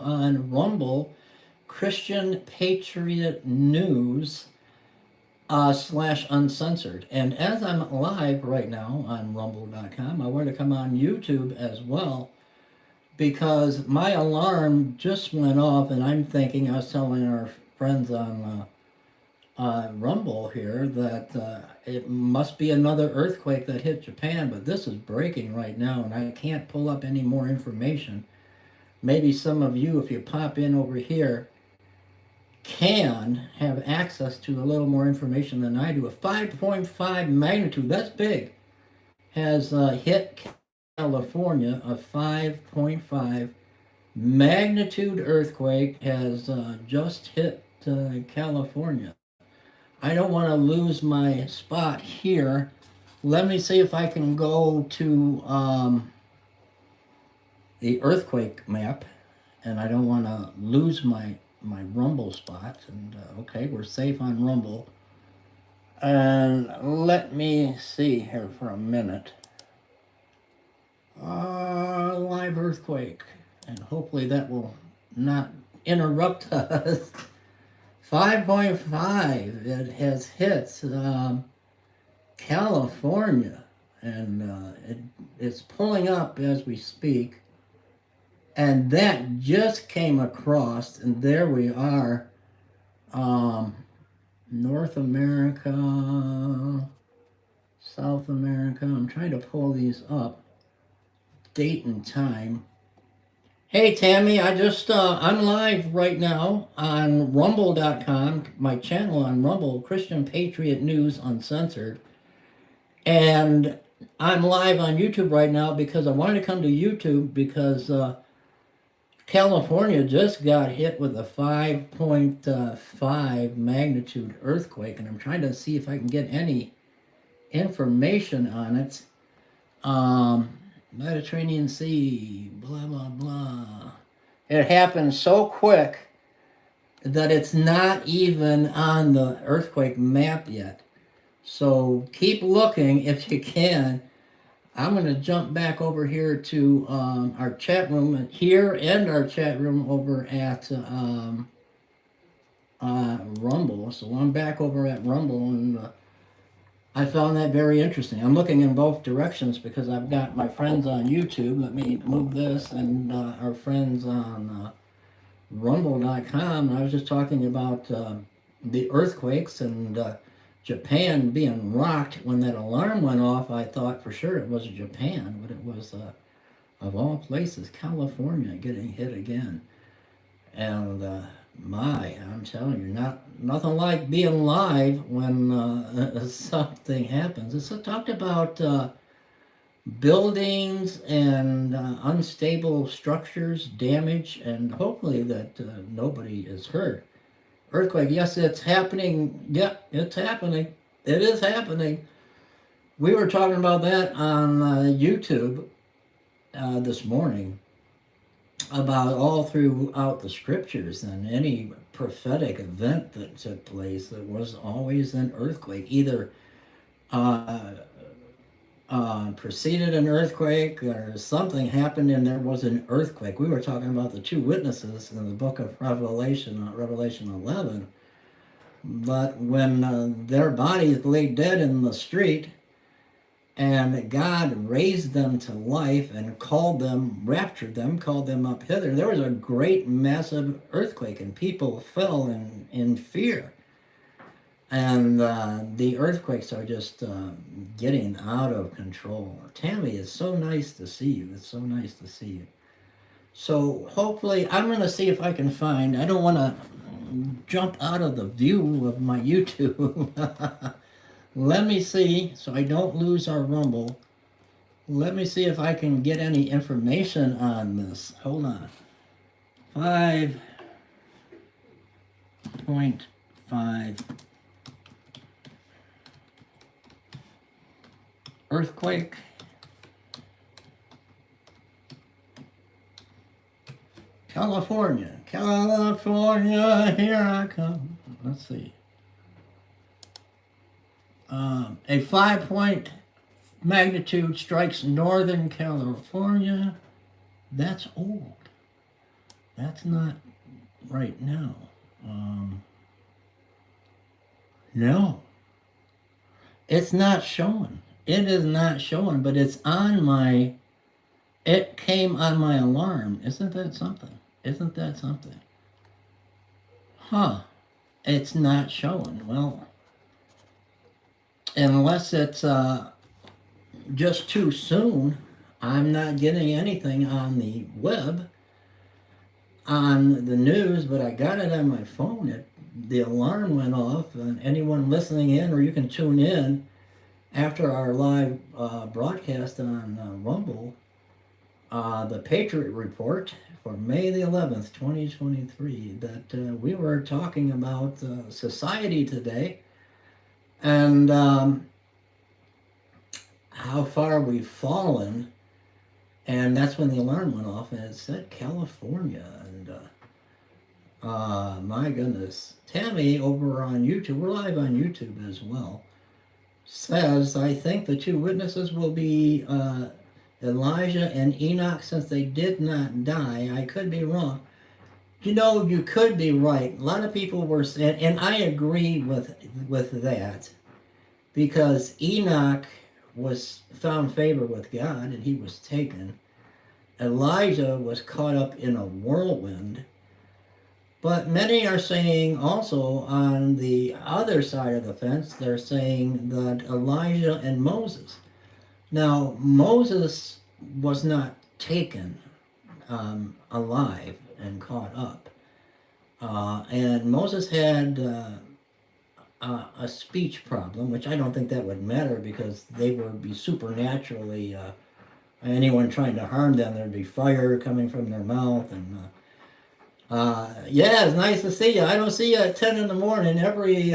on Rumble, Christian Patriot News / uncensored. And as I'm live right now on rumble.com, I want to come on YouTube as well because my alarm just went off, and I'm thinking, I was telling our friends on Rumble here that it must be another earthquake that hit Japan, but this is breaking right now, and I can't pull up any more information. Maybe some of you, if you pop in over here, can have access to a little more information than I do. A 5.5 magnitude, that's big, has hit California. A 5.5 magnitude earthquake has just hit California. I don't want to lose my spot here. Let me see if I can go to the earthquake map, and I don't want to lose my Rumble spot. And okay, we're safe on Rumble. And let me see here for a minute. Live earthquake, and hopefully that will not interrupt us. 5.5. It has hit California, and it's pulling up as we speak. And that just came across, and there we are. North America, South America. I'm trying to pull these up. Date and time. Hey Tammy, I'm live right now on rumble.com, my channel on Rumble, Christian Patriot News Uncensored. And I'm live on YouTube right now because I wanted to come to YouTube because California just got hit with a 5.5 magnitude earthquake, and I'm trying to see if I can get any information on it. Mediterranean Sea, blah, blah, blah. It happened so quick that it's not even on the earthquake map yet. So keep looking if you can. I'm going to jump back over here to our chat room here and our chat room over at Rumble. So I'm back over at Rumble, and I found that very interesting. I'm looking in both directions because I've got my friends on YouTube. Let me move this, and our friends on rumble.com. I was just talking about the earthquakes and Japan being rocked. When that alarm went off, I thought for sure it was Japan, but it was, of all places, California getting hit again. And I'm telling you, nothing like being live when something happens. It's talked about buildings and unstable structures, damage, and hopefully that nobody is hurt. Earthquake, yes, it's happening. Yeah, it's happening. It is happening. We were talking about that on YouTube this morning, about all throughout the scriptures and any prophetic event that took place, there was always an earthquake, either preceded an earthquake or something happened and there was an earthquake. We were talking about the two witnesses in the book of Revelation, Revelation 11. But when their bodies lay dead in the street, and God raised them to life and called them, raptured them, called them up hither, there was a great massive earthquake, and people fell in fear. And the earthquakes are just getting out of control. Tammy, it's so nice to see you. It's so nice to see you. So hopefully, I'm going to see if I can find, I don't want to jump out of the view of my YouTube. Let me see, so I don't lose our Rumble. Let me see if I can get any information on this. Hold on. 5.5 earthquake. California, here I come. Let's see. A 5-point magnitude strikes northern California. That's old. That's not right now. Um, no, it's not showing. It is not showing, but it's on my. It came on my alarm. Isn't that something? Isn't that something? Huh. It's not showing. Well, unless it's just too soon, I'm not getting anything on the web, on the news, but I got it on my phone. The alarm went off, and anyone listening in, or you can tune in after our live broadcast on Rumble, the Patriot Report for May the 11th, 2023, that we were talking about society today and how far we've fallen. And that's when the alarm went off, and it said California. And my goodness, Tammy over on YouTube, we're live on YouTube as well, says, I think the two witnesses will be Elijah and Enoch, since they did not die. I could be wrong. You know, you could be right. A lot of people were saying, and I agree with that, because Enoch was found favor with God and he was taken. Elijah was caught up in a whirlwind. But many are saying also on the other side of the fence, they're saying that Elijah and Moses. Now, Moses was not taken alive and caught up. And Moses had a speech problem, which I don't think that would matter, because they would be supernaturally, anyone trying to harm them, there'd be fire coming from their mouth. And yeah, it's nice to see you. I don't see you at 10 in the morning every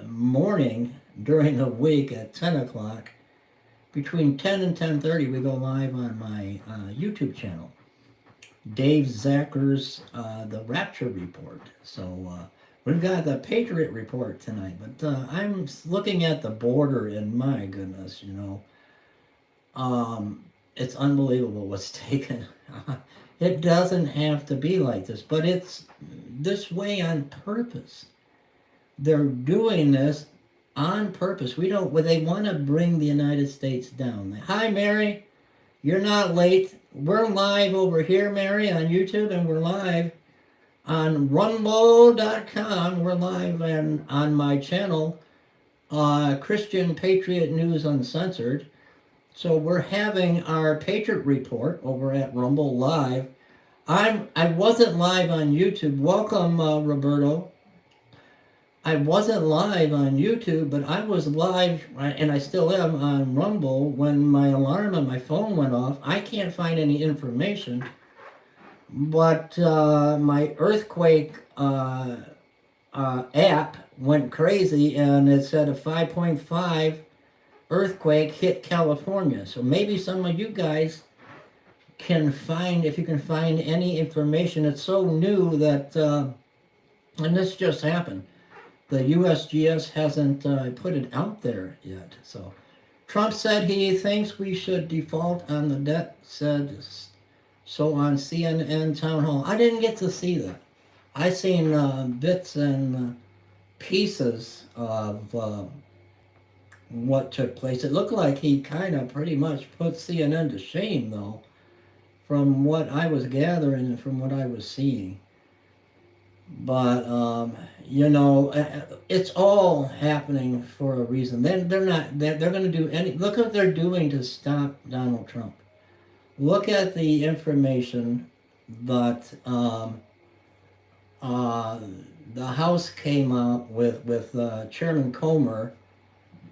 morning during the week at 10 o'clock. Between 10 and 10:30, we go live on my YouTube channel, Dave Zacker's The Rapture Report. So we've got the Patriot Report tonight, but I'm looking at the border, and my goodness, it's unbelievable what's taken. It doesn't have to be like this, but it's this way on purpose. They're doing this on purpose. They want to bring the United States down. Hi, Mary. You're not late. We're live over here, Mary, on YouTube, and we're live on Rumble.com. We're live on my channel, Christian Patriot News Uncensored. So we're having our Patriot Report over at Rumble Live. I wasn't live on YouTube. Welcome, Roberto. I wasn't live on YouTube, but I was live, and I still am, on Rumble when my alarm on my phone went off. I can't find any information, but my earthquake app went crazy, and it said a 5.5 earthquake hit California. So maybe some of you guys can find, if you can find any information. It's so new that, and this just happened. The USGS hasn't put it out there yet. So Trump said he thinks we should default on the debt, said so on CNN Town Hall. I didn't get to see that. I seen bits and pieces of what took place. It looked like he kind of pretty much put CNN to shame, though, from what I was gathering and from what I was seeing. But it's all happening for a reason. They're going to do any. Look what they're doing to stop Donald Trump. Look at the information that the House came out with Chairman Comer,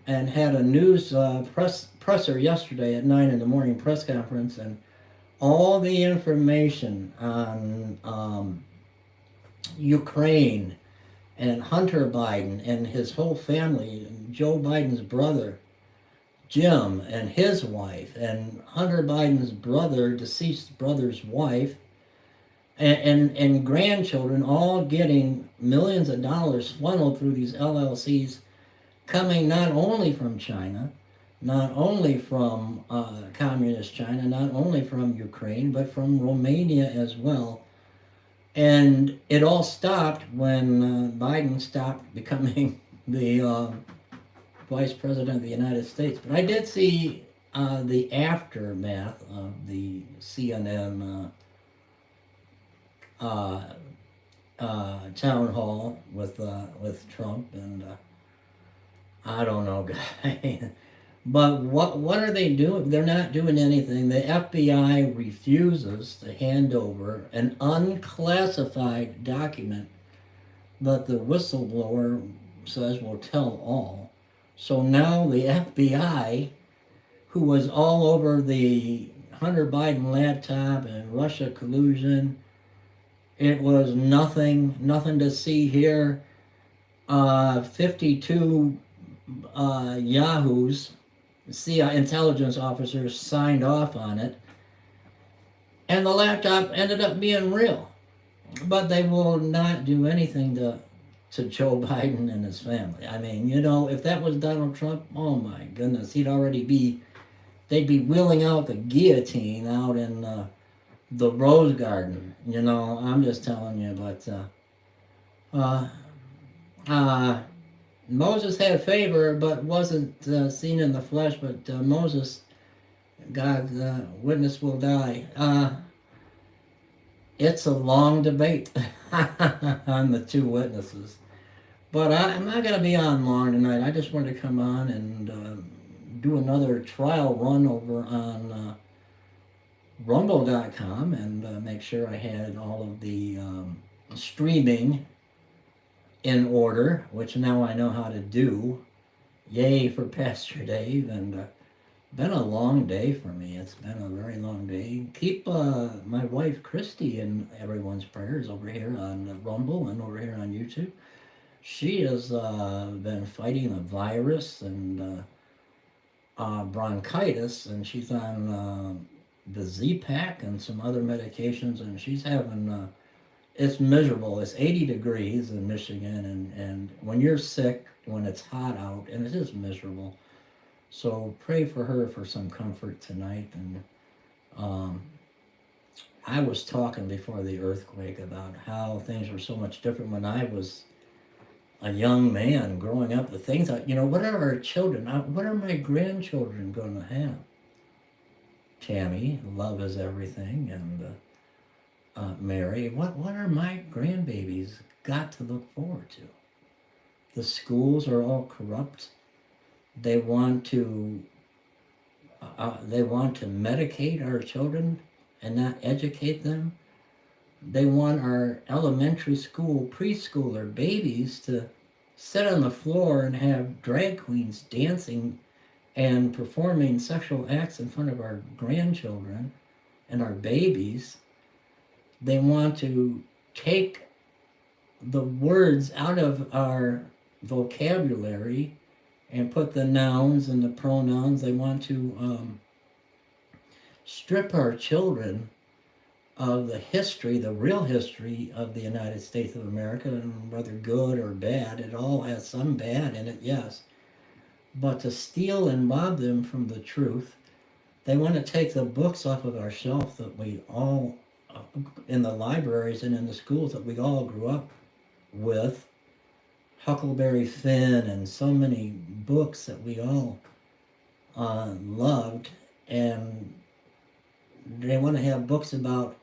and had a news presser yesterday at 9 in the morning, press conference, and all the information on Ukraine and Hunter Biden and his whole family, and Joe Biden's brother Jim and his wife, and Hunter Biden's deceased brother's wife, and grandchildren, all getting millions of dollars funneled through these LLCs, coming not only from China, not only from communist China, not only from Ukraine, but from Romania as well. And it all stopped when Biden stopped becoming the vice president of the United States. But I did see the aftermath of the CNN town hall with Trump, and I don't know, guy. But what are they doing? They're not doing anything. The FBI refuses to hand over an unclassified document that the whistleblower says will tell all. So now the FBI, who was all over the Hunter Biden laptop and Russia collusion, it was nothing to see here. 52 Yahoos, CIA intelligence officers signed off on it, and the laptop ended up being real. But they will not do anything to Joe Biden and his family. I mean, if that was Donald Trump, oh my goodness, they'd be wheeling out the guillotine out in the Rose Garden. I'm just telling you, but uh, Moses had favor, but wasn't seen in the flesh. But Moses, God's witness will die. It's a long debate on the two witnesses. But I'm not going to be on long tonight. I just wanted to come on and do another trial run over on Rumble.com and make sure I had all of the streaming in order, which now I know how to do. Yay for Pastor Dave, and been a long day for me. It's been a very long day. Keep my wife Christy in everyone's prayers over here on Rumble and over here on YouTube. She has been fighting a virus and bronchitis, and she's on the Z-Pack and some other medications, and she's having it's miserable. It's 80 degrees in Michigan, and when you're sick, when it's hot out, and it is miserable. So pray for her for some comfort tonight. And I was talking before the earthquake about how things were so much different when I was a young man growing up. The things what are our children? What are my grandchildren going to have? Tammy, love is everything, and Mary, what are my grandbabies got to look forward to? The schools are all corrupt. They want to medicate our children and not educate them. They want our elementary school, preschooler babies to sit on the floor and have drag queens dancing and performing sexual acts in front of our grandchildren and our babies. They want to take the words out of our vocabulary and put the nouns and the pronouns. They want to strip our children of the history, the real history of the United States of America, and whether good or bad. It all has some bad in it, yes. But to steal and rob them from the truth, they want to take the books off of our shelf that we all, in the libraries and in the schools that we all grew up with, Huckleberry Finn and so many books that we all loved, and they want to have books about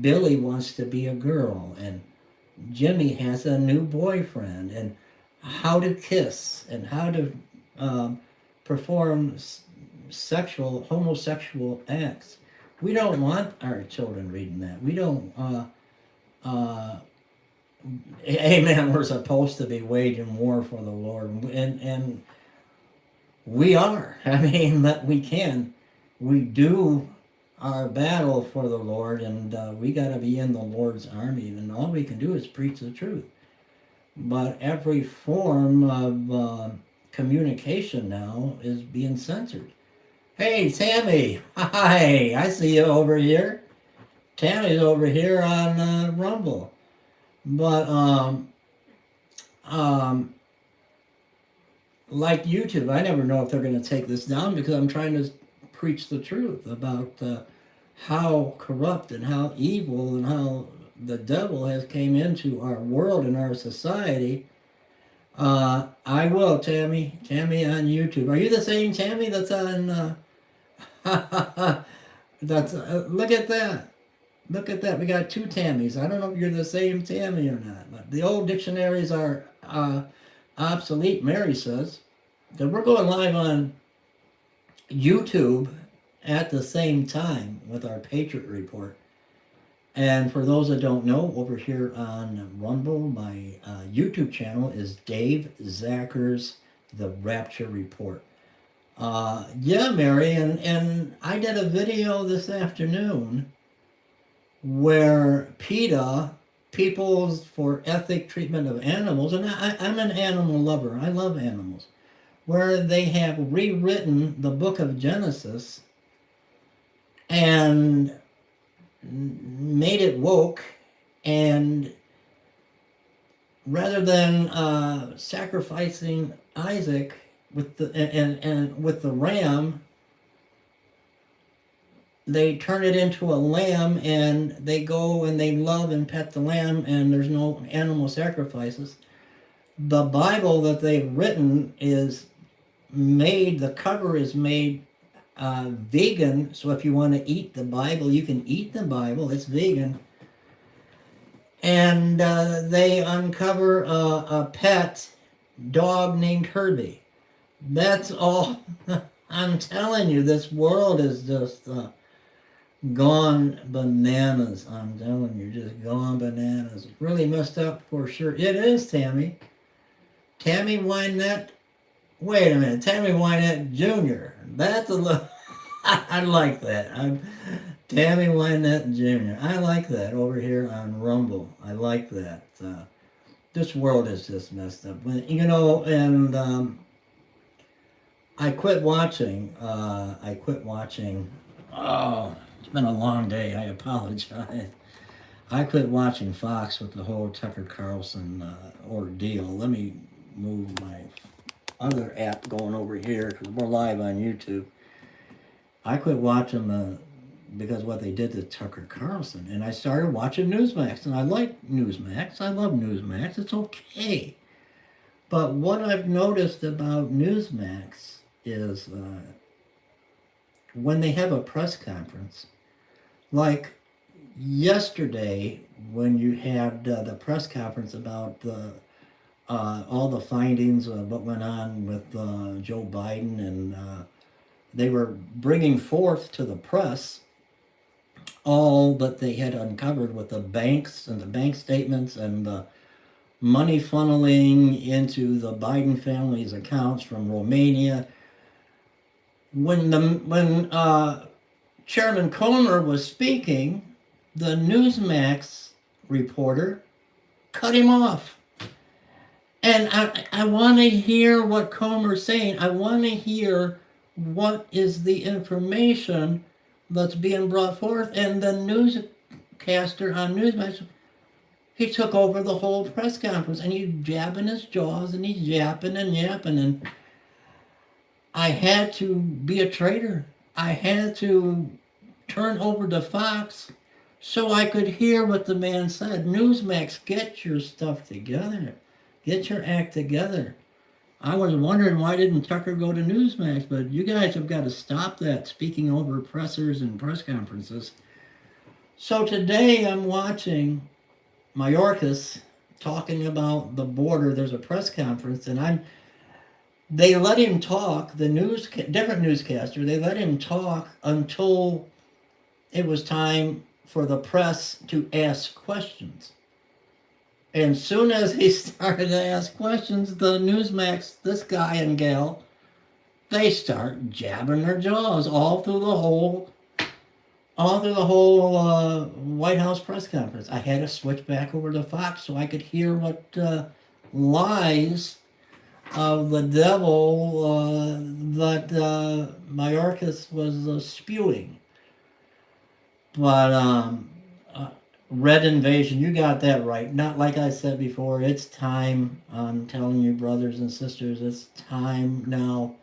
Billy wants to be a girl, and Jimmy has a new boyfriend, and how to kiss, and how to perform homosexual acts. We don't want our children reading that. We don't, amen, we're supposed to be waging war for the Lord, and we are. I mean, that we can. We do our battle for the Lord, and we got to be in the Lord's army, and all we can do is preach the truth. But every form of communication now is being censored. Hey, Tammy, hi, I see you over here. Tammy's over here on Rumble. But like YouTube, I never know if they're going to take this down because I'm trying to preach the truth about how corrupt and how evil and how the devil has came into our world and our society. I will, Tammy. Tammy on YouTube. Are you the same Tammy that's on? That's look at that. Look at that. We got two Tammys. I don't know if you're the same Tammy or not, but the old dictionaries are obsolete. Mary says that we're going live on YouTube at the same time with our Patriot Report. And for those that don't know, over here on Rumble, my YouTube channel is Dave Zacker's The Rapture Report. Yeah, Mary, and I did a video this afternoon where PETA, Peoples for Ethic Treatment of Animals, and I'm an animal lover, I love animals, where they have rewritten the book of Genesis and made it woke, and rather than sacrificing Isaac with the and with the ram, they turn it into a lamb, and they go and they love and pet the lamb, and there's no animal sacrifices. The Bible that they've written is made, the cover is made vegan, so if you want to eat the Bible, you can eat the Bible, it's vegan. And they uncover a pet dog named Herbie. That's all. I'm telling you, this world is just gone bananas. I'm telling you, just gone bananas. Really messed up for sure. It is, Tammy. Tammy Wynette. Wait a minute, Tammy Wynette Jr. That's a little. I like that. I'm Tammy Wynette Jr. I like that over here on Rumble. I like that. This world is just messed up. You know, and I quit watching. Oh, it's been a long day. I apologize. I quit watching Fox with the whole Tucker Carlson ordeal. Let me move my other app going over here because we're live on YouTube. I quit watching because what they did to Tucker Carlson, and I started watching Newsmax, and I like Newsmax. I love Newsmax. It's okay. But what I've noticed about Newsmax is when they have a press conference, like yesterday when you had the press conference about all the findings of what went on with Joe Biden, and they were bringing forth to the press all that they had uncovered with the banks and the bank statements and the money funneling into the Biden family's accounts from Romania. When Chairman Comer was speaking, the Newsmax reporter cut him off. And I want to hear what Comer's saying. I want to hear what is the information that's being brought forth. And the newscaster on Newsmax, he took over the whole press conference, and he's jabbing his jaws, and he's yapping and yapping. And I had to be a traitor. I had to turn over to Fox so I could hear what the man said. Newsmax, get your stuff together. Get your act together. I was wondering why didn't Tucker go to Newsmax, but you guys have got to stop that speaking over pressers and press conferences. So today I'm watching Mayorkas talking about the border. There's a press conference, and they let him talk, different newscaster, they let him talk until it was time for the press to ask questions. And soon as he started to ask questions, the Newsmax, this guy and gal, they start jabbing their jaws all through the whole White House press conference. I had to switch back over to Fox so I could hear what lies of the devil that Mayorkas was spewing. But Red invasion, you got that right. Not like I said before, it's time. I'm telling you, brothers and sisters, it's time now.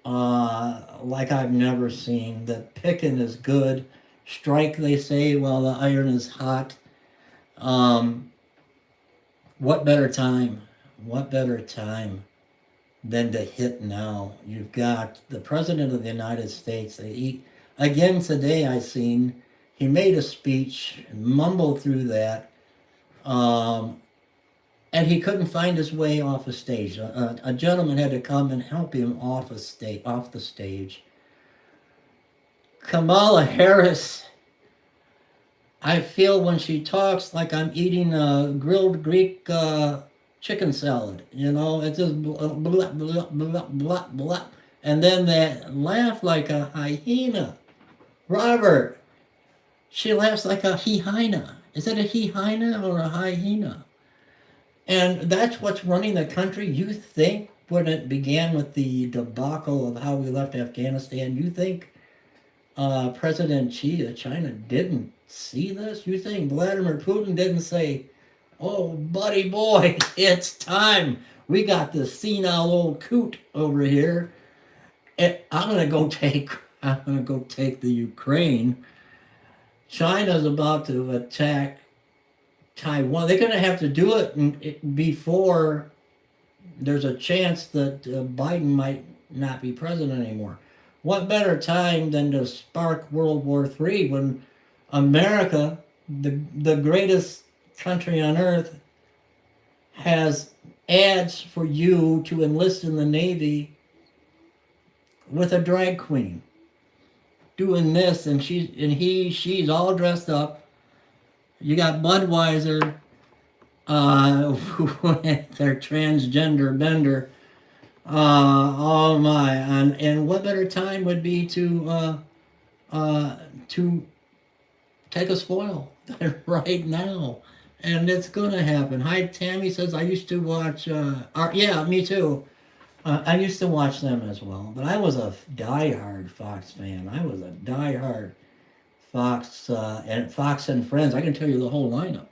Like I've never seen. The picking is good. Strike, they say, while the iron is hot. Um, what better time? What better time than to hit now? You've got the President of the United States. Again today, I seen he made a speech, mumbled through that, um, and he couldn't find his way off a stage. A gentleman had to come and help him off the stage. Kamala Harris, I feel when she talks like I'm eating a grilled Greek chicken salad. You know, it's just blah, blah, blah, blah, blah, blah. And then they laugh like a hyena. Robert, she laughs like a hyena. Is it a hyena or a hyena? And that's what's running the country. You think when it began with the debacle of how we left Afghanistan, you think President Xi of China didn't see this? You think Vladimir Putin didn't say, "Oh, buddy boy, it's time. We got this senile old coot over here. And I'm gonna go take the Ukraine. China's about to attack Taiwan. They're gonna have to do it before there's a chance that Biden might not be president anymore. What better time than to spark World War III when America, the greatest country on earth, has ads for you to enlist in the Navy with a drag queen doing this, and she's all dressed up. You got Budweiser, their transgender bender. Oh my! And what better time would be to take a spoil right now? And it's gonna happen. Hi, Tammy says I used to watch. Yeah, me too. I used to watch them as well, but I was a diehard Fox fan. I was a diehard Fox and Friends. I can tell you the whole lineup.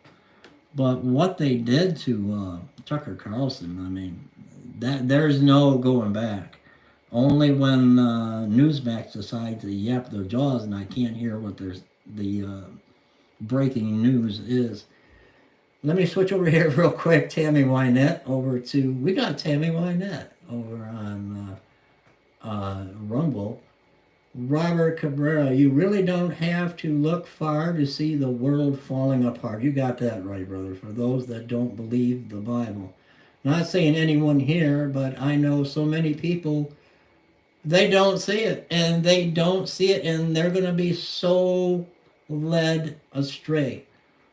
But what they did to Tucker Carlson, I mean, that there's no going back. Only when Newsmax decides to yap their jaws and I can't hear what the breaking news is. Let me switch over here real quick, Tammy Wynette, we got Tammy Wynette over on Rumble. Robert Cabrera, you really don't have to look far to see the world falling apart. You got that right, brother, for those that don't believe the Bible. Not saying anyone here, but I know so many people, they don't see it, and they're going to be so led astray.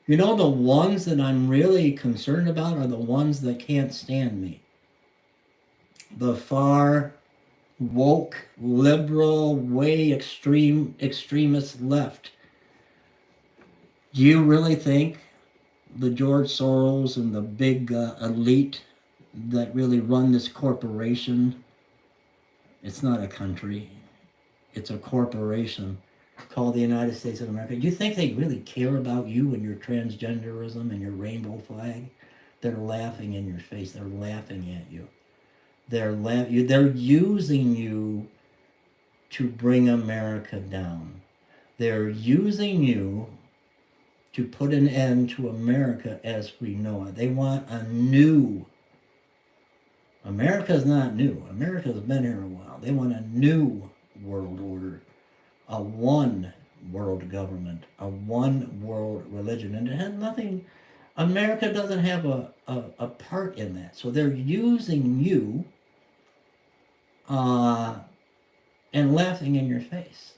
You know, the ones that I'm really concerned about are the ones that can't stand me. The far woke, liberal, way extremist left. Do you really think the George Soros and the big elite that really run this corporation, it's not a country, it's a corporation called the United States of America. Do you think they really care about you and your transgenderism and your rainbow flag? They're laughing in your face. They're laughing at you. They're using you to bring America down. They're using you to put an end to America as we know it. They want a new. America's not new. America's been here a while. They want a new world order, a one world government, a one world religion. And it has nothing, America doesn't have a part in that. So they're using you and laughing in your face.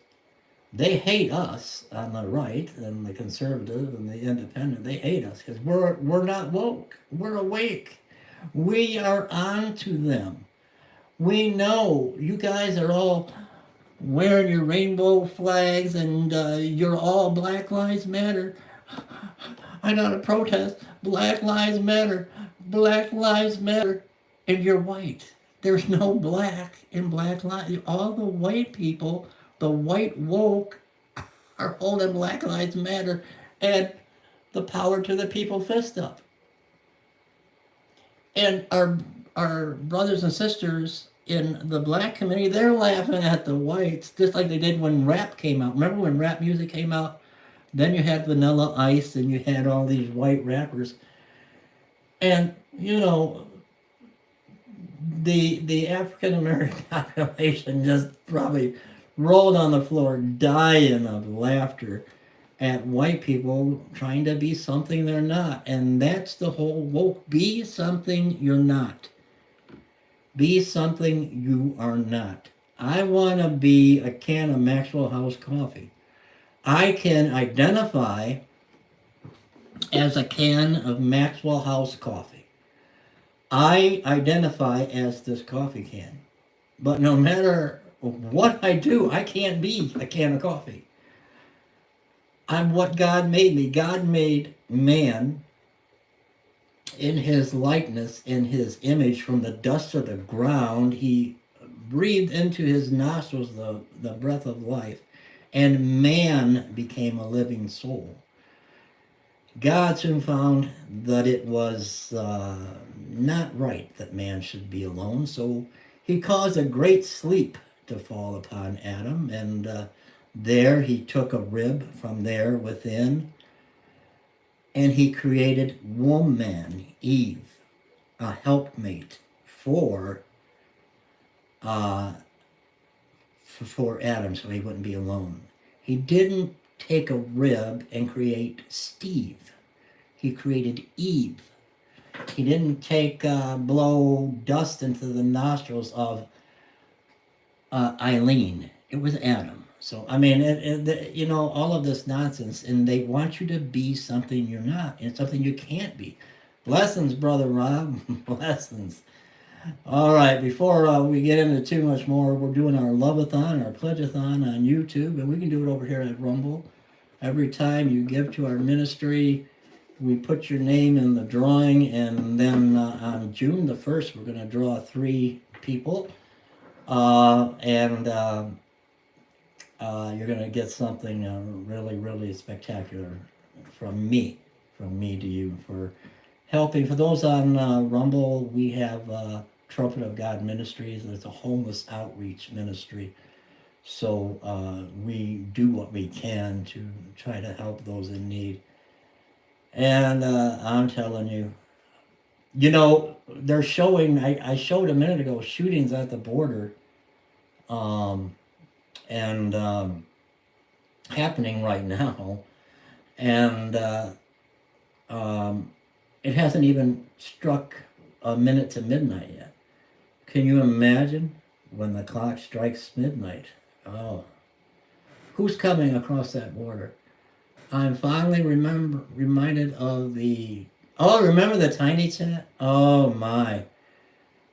They hate us on the right and the conservative and the independent. They hate us because we're not woke. We're awake. We are on to them. We know you guys are all wearing your rainbow flags and you're all Black Lives Matter. I gotta protest. Black Lives Matter. Black Lives Matter. And you're white. There's no black in Black Lives. All the white people, the white woke, are holding Black Lives Matter. And the power to the people fist up. And our brothers and sisters in the black community, they're laughing at the whites just like they did when rap came out. Remember when rap music came out? Then you had Vanilla Ice and you had all these white rappers. And, you know, the African American population just probably rolled on the floor dying of laughter at white people trying to be something they're not. And that's the whole woke. Be something you're not. Be something you are not. I want to be a can of Maxwell House coffee. I can identify as a can of Maxwell House coffee. I identify as this coffee can. But no matter what I do, I can't be a can of coffee. I'm what God made me. God made man in his likeness, in his image, from the dust of the ground. He breathed into his nostrils the breath of life, and man became a living soul. God soon found that it was not right that man should be alone, so he caused a great sleep to fall upon Adam, and there he took a rib from there within, and he created woman, Eve, a helpmate for Adam, so he wouldn't be alone. He didn't take a rib and create Steve. He created Eve. He didn't blow dust into the nostrils of Eileen. It was Adam. So, I mean, you know, all of this nonsense, and they want you to be something you're not, and something you can't be. Blessings, Brother Rob. Blessings. All right, before we get into too much more, we're doing our love-a-thon, our pledge-a-thon on YouTube, and we can do it over here at Rumble. Every time you give to our ministry, we put your name in the drawing, and then on June the 1st, we're going to draw 3 people, and you're going to get something really, really spectacular from me to you for helping. For those on Rumble, we have Trumpet of God Ministries. It's a homeless outreach ministry. So we do what we can to try to help those in need. And I'm telling you, you know, they're showing, I showed a minute ago, shootings at the border and happening right now. And it hasn't even struck a minute to midnight yet. Can you imagine when the clock strikes midnight? Oh, who's coming across that border? I'm finally reminded of remember the Tiny Chat? Oh my.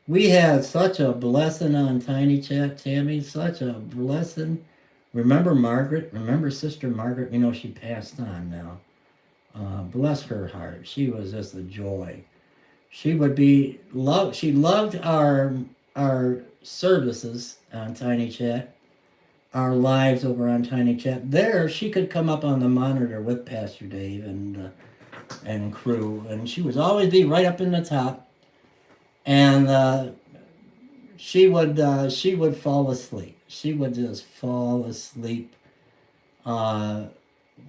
We had such a blessing on Tiny Chat, Tammy, such a blessing. Remember Margaret? Remember Sister Margaret? You know, she passed on now. Bless her heart. She was just a joy. She would be loved. She loved our services on Tiny Chat, our lives over on Tiny Chat. There, she could come up on the monitor with Pastor Dave and crew, and she would always be right up in the top. And she would fall asleep. She would just fall asleep while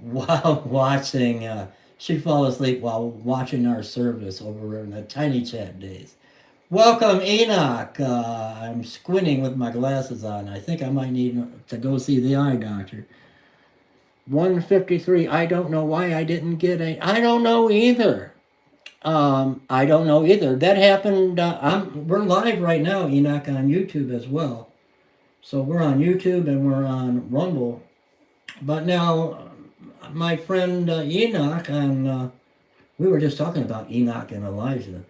watching. She'd fall asleep while watching our service over in the Tiny Chat days. Welcome, Enoch. I'm squinting with my glasses on. I think I might need to go see the eye doctor. 153. I don't know why I didn't get I don't know either. I don't know either. That happened. We're live right now, Enoch, on YouTube as well. So we're on YouTube and we're on Rumble. But now, my friend Enoch, and we were just talking about Enoch and Elijah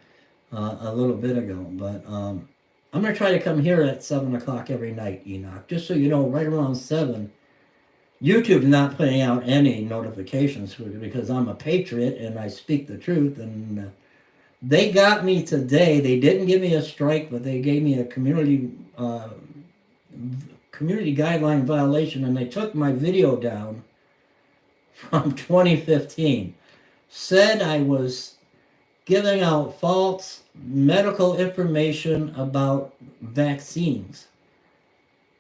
a little bit ago. But I'm going to try to come here at 7 o'clock every night, Enoch. Just so you know, right around 7. YouTube's not putting out any notifications because I'm a patriot and I speak the truth. And they got me today. They didn't give me a strike, but they gave me a community guideline violation, and they took my video down from 2015. said I was giving out false medical information about vaccines.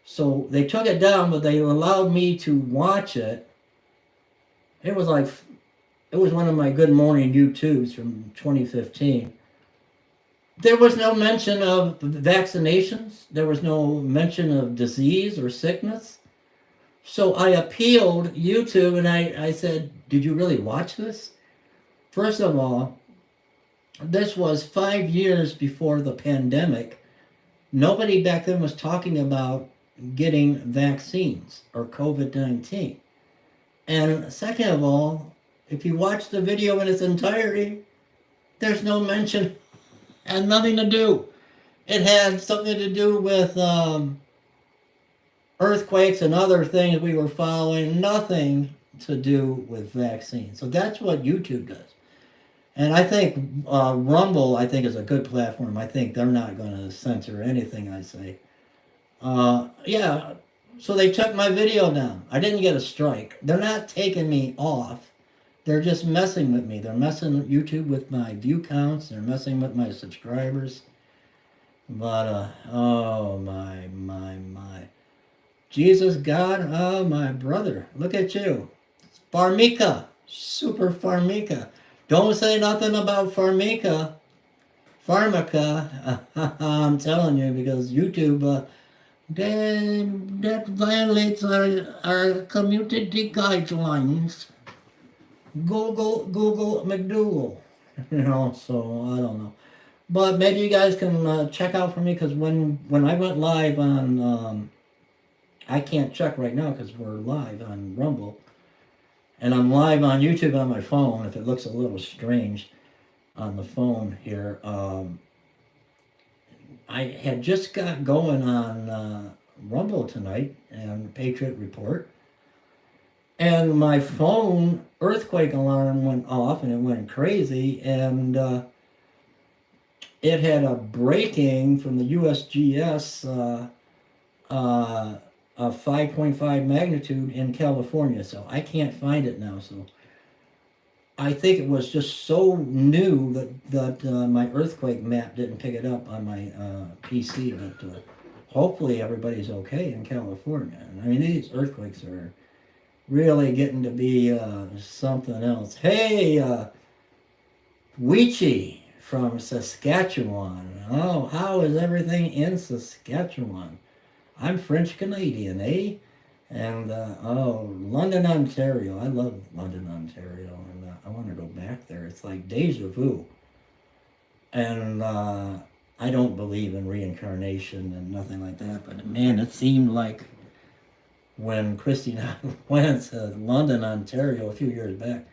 So they took it down, but they allowed me to watch it. It was like, it was one of my Good Morning YouTubes from 2015. There was no mention of vaccinations. There was no mention of disease or sickness. So I appealed YouTube and I said, did you really watch this? First of all, this was 5 years before the pandemic. Nobody back then was talking about getting vaccines or COVID 19. And second of all, if you watch the video in its entirety, there's no mention and nothing to do. It had something to do with earthquakes and other things we were following, nothing to do with vaccines. So that's what YouTube does. And I think Rumble, I think, is a good platform. I think they're not going to censor anything I say. Yeah, so they took my video down. I didn't get a strike. They're not taking me off. They're just messing with me. They're messing with YouTube with my view counts. They're messing with my subscribers. But, oh my. Jesus, God, oh my brother. Look at you. Farmika. Super Farmika. Don't say nothing about Farmika. Pharmaca. I'm telling you, because YouTube, that violates our community guidelines. Google McDougal. So I don't know. But maybe you guys can check out for me, because when I went live on, I can't check right now because we're live on Rumble. And I'm live on YouTube on my phone, if it looks a little strange on the phone here. I had just got going on Rumble tonight and Patriot Report. And my phone earthquake alarm went off and it went crazy. And it had a breaking from the USGS of 5.5 magnitude in California. So I can't find it now. So I think it was just so new that my earthquake map didn't pick it up on my PC. But hopefully everybody's okay in California. I mean, these earthquakes are really getting to be something else. Hey, Weechie from Saskatchewan. Oh, how is everything in Saskatchewan? I'm French Canadian, eh? And London, Ontario. I love London, Ontario, and I want to go back there. It's like deja vu. And I don't believe in reincarnation and nothing like that. But man, it seemed like when Christy and I went to London, Ontario a few years back,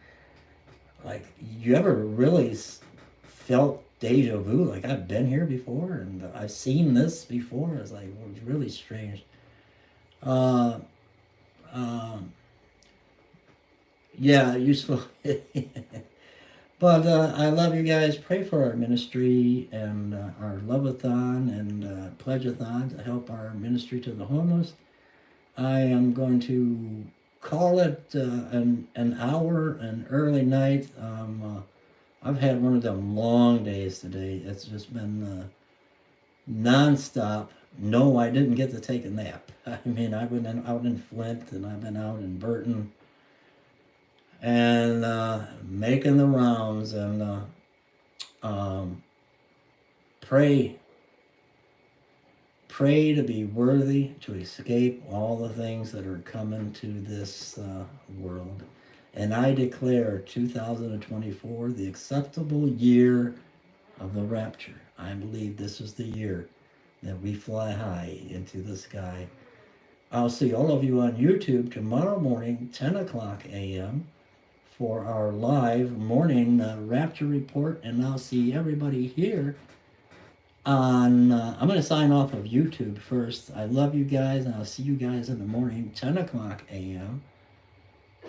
like, you ever really felt deja vu? Like, I've been here before and I've seen this before. It's like, well, it's really strange. Yeah, useful. But I love you guys. Pray for our ministry and our love-a-thon and pledge-a-thon to help our ministry to the homeless. I am going to call it an hour, an early night. I've had one of them long days today. It's just been nonstop. No, I didn't get to take a nap. I mean, I've been out in Flint and I've been out in Burton and making the rounds and pray to be worthy to escape all the things that are coming to this world. And I declare 2024 the acceptable year of the rapture. I believe this is the year that we fly high into the sky. I'll see all of you on YouTube tomorrow morning, 10 o'clock a.m. for our live morning Rapture report. And I'll see everybody here on, I'm going to sign off of YouTube first. I love you guys, and I'll see you guys in the morning, 10 o'clock a.m.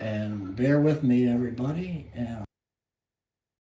And bear with me, everybody. And